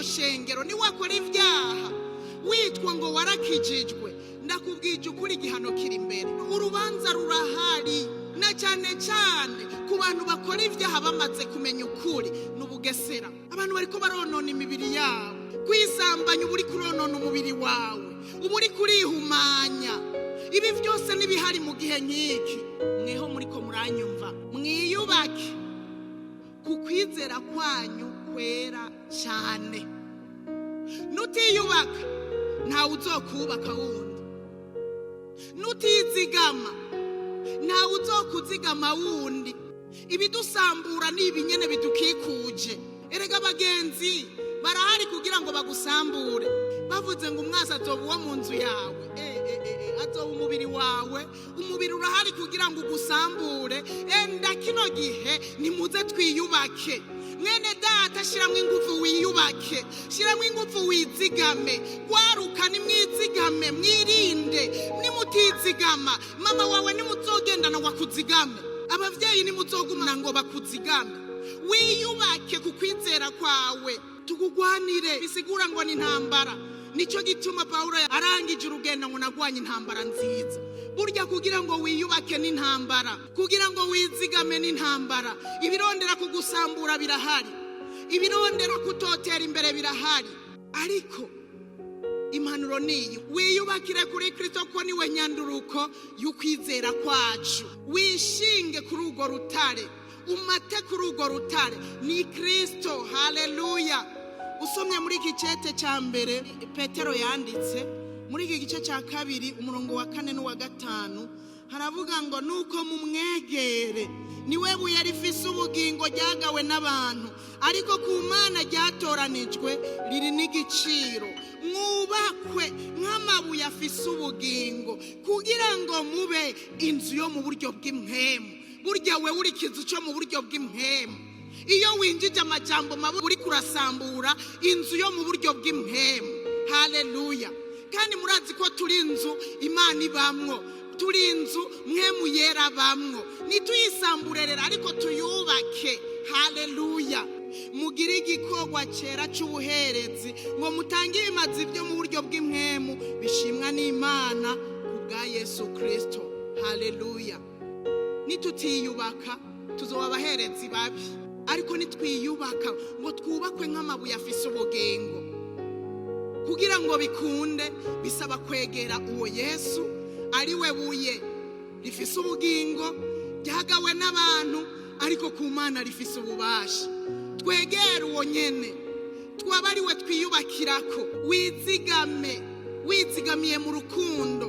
shengero niwakora ibyaha witwa ngo warakijijwe, ndakubwije ukuri igihano kiri imbere. Urubanza rurahari, na cyane cyane ku bantu bakora ibyaha bamaze kumenya ukuri n'ubugesera. Abantu bariko baronona imibiri yabo, kwisambanya uba uri kuronona umubiri wawe, uba uri kurihumanya. Ibi byose n'ibihari mu gihe nk'iki. Mweho muriko muranyumva, mwiyubake ku kwizera kwanyu kwera cyane. Nutiyubaka ntawe uzokubaka wundi, nutizigama ntawe uzokuzigama wundi. Ibidusambura ni ibinyene bidukikuje. Erega abagenzi barahari kugira ngo bagusambure. Bavuze ngo umwasa azoba uwo mu nzu yawe, azoba umubiri wawe. Umubiri urahari kugira ngo ugusambure. Enda kino gihe nimuze twiyubake. Mwene data shiramwe ingufu wiyubake, shiramwe ingufu wizigame. Kwaruka nimwizigame, mwirinde. Nimutizigama mama wawe nimuzogendana wakuzigame, abavyeyi nimuzogumana ngo bakuzigame. Wiyubake ku kwizera kwawe, tugugwanire. Bisigura ngo ni intambara. Nico gituma Paulo arangije urugendo ngo nagwanye intambara nziza. Burya kugira ngo wiyubake n'intambara, kugira ngo wizigame n'intambara. Ibirondera kugusambura birahari, ibirondera kutotera imbere birahari, ariko impanuro niyi: wiyubakire kuri Kristo ko niwe nyanduruko y'ukwizera kwacu. Wishinge kuri urwo rutare, umate kuri urwo rutare ni Kristo. Haleluya. Usomye muri iki cete cya mbere Petero yanditse, muri iki gice cya kabiri umurongo wa 4 n'uwa 5, haravuga ngo nuko mumwegere, niwe buye rifise ubugingo ryagawe n'abantu, ariko ku Mana ryatoranijwe riri n'igiciro. Mwubakwe nk'amabuye afise ubugingo kugira ngo mube inzu yo mu buryo bw'impwemu. Burya we uri kizu cyo mu buryo bw'impwemu. Iyo winjije amajambo mabi uri kurasambura inzu yo mu buryo bw'impwemu. Haleluya. Kandi murazi ko turi inzu Imana ibamwo, turi inzu mwemu yera bamwo. Nituyisamburerera ariko tuyubake. Haleluya. Mugire igikorwa cera c'ubuherezi ngo mutange ibimazi byo mu buryo bw'impwemu bishimwa n'Imana kubwa Yesu Kristo. Haleluya. Nitutiyubaka tuzoba abaherezi babi, ariko nitwiyubaka ngo twubakwe nk'amabuye afise ubugingo. Kugira ngo bikunde bisaba kwegera uwo Yesu ari we buye rifise ubugingo ryagawe n'abantu, ariko ku Mana rifise ububasha. Twegere uwo nyene, twabariwe twiyubakirako. Wizigame, wizigamiye mu rukundo.